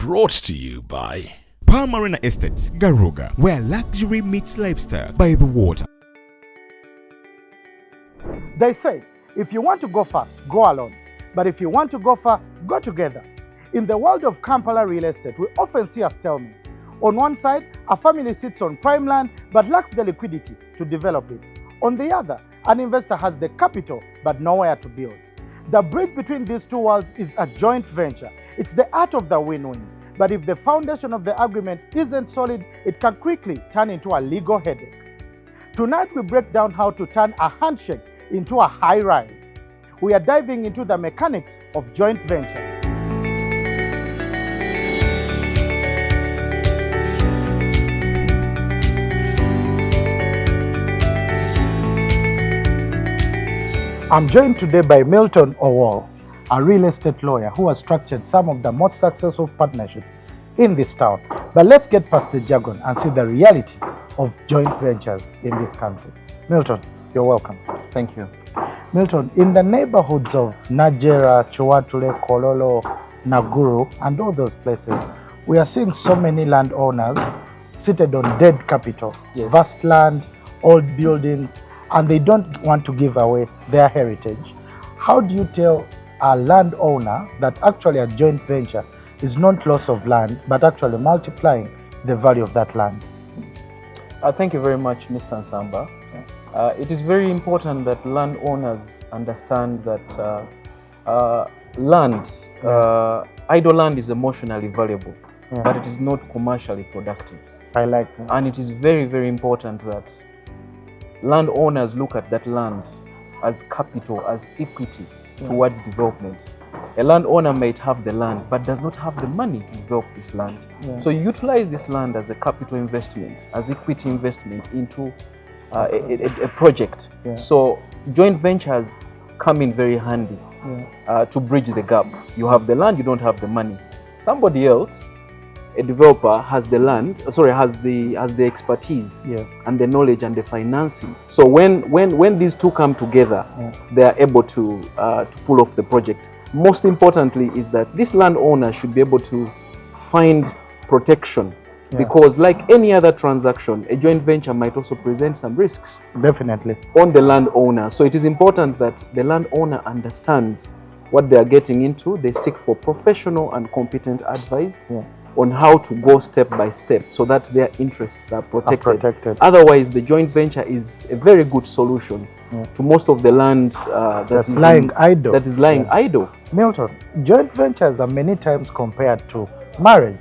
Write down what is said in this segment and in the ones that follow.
Brought to you by Palm Marina Estates, Garuga, where luxury meets lifestyle by the water. They say, if you want to go fast, go alone. But if you want to go far, go together. In the world of Kampala real estate, we often see a stalemate. On one side, a family sits on prime land but lacks the liquidity to develop it. On the other, an investor has the capital but nowhere to build. The bridge between these two worlds is a joint venture. It's the art of the win-win. But if the foundation of the agreement isn't solid, it can quickly turn into a legal headache. Tonight, we break down how to turn a handshake into a high-rise. We are diving into the mechanics of joint venture. I'm joined today by Milton Ocen, a real estate lawyer who has structured some of the most successful partnerships in this town. But let's get past the jargon and see the reality of joint ventures in this country. Milton, you're welcome. Thank you. Milton, in the neighborhoods of Najjera, Kiwatule, Kololo, Naguru, and all those places, we are seeing so many landowners seated on dead capital, vast land, old buildings, and they don't want to give away their heritage. How do you tell a landowner that actually a joint venture is not loss of land, but actually multiplying the value of that land? Thank you very much, Mr. Nsamba. It is very important that landowners understand that idle land is emotionally valuable, but it is not commercially productive. I like that. And it is very, very important that landowners look at that land as capital, as equity towards development. A landowner might have the land, but does not have the money to develop this land. So you utilize this land as a capital investment, as equity investment into a project. So joint ventures come in very handy to bridge the gap. You have the land, you don't have the money. Somebody else, a developer, has the land, has the expertise and the knowledge and the financing. So when these two come together, they are able to pull off the project. Most importantly is that this landowner should be able to find protection, because like any other transaction, a joint venture might also present some risks. Definitely. On the landowner. So it is important that the landowner understands what they are getting into. They seek for professional and competent advice on how to go step by step so that their interests are protected. Otherwise, the joint venture is a very good solution to most of the land that is lying idle. Milton, joint ventures are many times compared to marriage.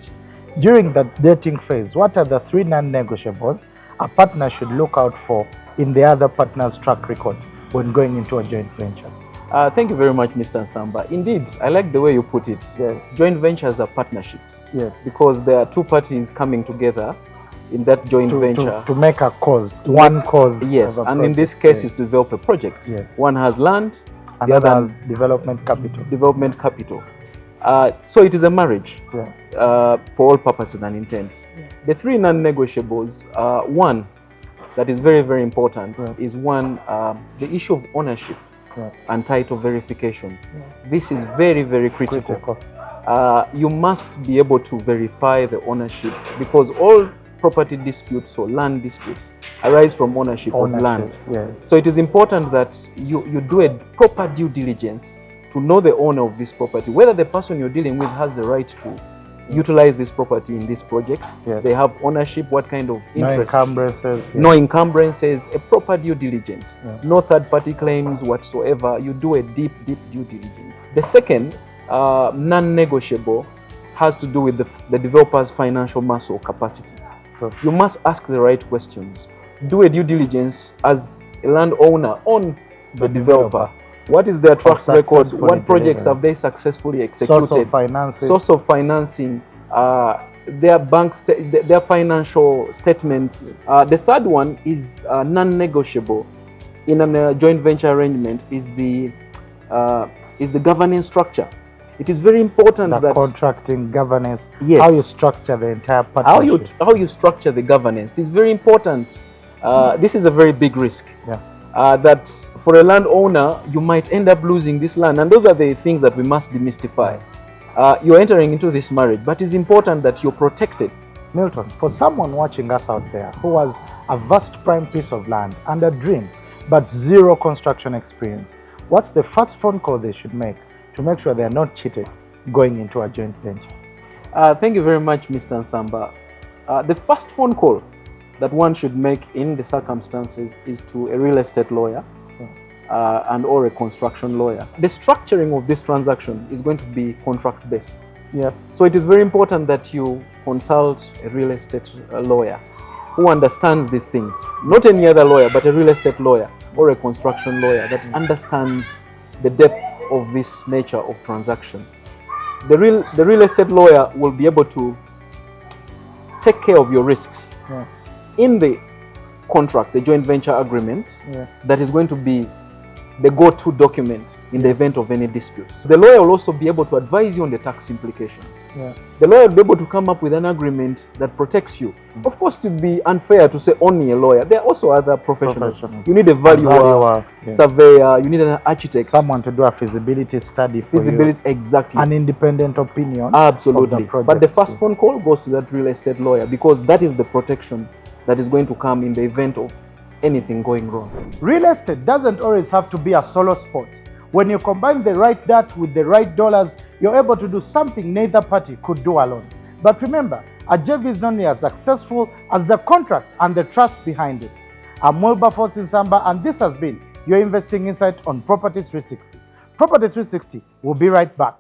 During the dating phase, what are the 3 non-negotiables a partner should look out for in the other partner's track record when going into a joint venture? Thank you very much, Mr. Nsamba. Indeed, I like the way you put it. Joint ventures are partnerships. Because there are 2 parties coming together in that joint venture. To make a cause, one cause. Yes, and in this case is to develop a project. One has land, the other has development capital. So it is a marriage for all purposes and intents. The 3 non-negotiables, one that is very, very important is the issue of ownership and title verification. This is very, very critical. You must be able to verify the ownership, because all property disputes or land disputes arise from ownership of land. So it is important that you do a proper due diligence to know the owner of this property, whether the person you're dealing with has the right to utilize this property in this project. They have ownership, what kind of interest. No encumbrances, a proper due diligence. No third-party claims whatsoever. You do a deep due diligence. The second non-negotiable has to do with the developer's financial muscle capacity. You must ask the right questions. Do a due diligence as a landowner on the developer. What is their track record? What projects have they successfully executed? Source of financing. Their their financial statements. The third one is non-negotiable in a joint venture arrangement is the governance structure. It is very important that contracting governance, how you structure the entire partnership. How you structure the governance. It is very important. This is a very big risk. That for a landowner, you might end up losing this land. And those are the things that we must demystify. you're entering into this marriage, but it's important that you're protected. Milton, for someone watching us out there who has a vast prime piece of land and a dream, but zero construction experience, what's the first phone call they should make to make sure they're not cheated going into a joint venture? Thank you very much, Mr. Nsamba. The first phone call that one should make in the circumstances is to a real estate lawyer and or a construction lawyer. The structuring of this transaction is going to be contract-based. Yes. So it is very important that you consult a real estate lawyer who understands these things. Not any other lawyer, but a real estate lawyer or a construction lawyer that understands the depth of this nature of transaction. The real estate lawyer will be able to take care of your risks in the contract, the joint venture agreement, that is going to be the go-to document in the event of any disputes. The lawyer will also be able to advise you on the tax implications. The lawyer will be able to come up with an agreement that protects you. Of course, it would be unfair to say only a lawyer. There are also other professionals. You need a valuer, surveyor, you need an architect. Someone to do a feasibility study for you. Exactly. An independent opinion. Absolutely. Of the project. But the first phone call goes to that real estate lawyer because that is the protection that is going to come in the event of anything going wrong. Real estate doesn't always have to be a solo sport. When you combine the right dirt with the right dollars, you're able to do something neither party could do alone. But remember, a JV is only as successful as the contracts and the trust behind it. I'm Wilberforce Nsamba, and this has been your Investing Insight on Property 360. Property 360 will be right back.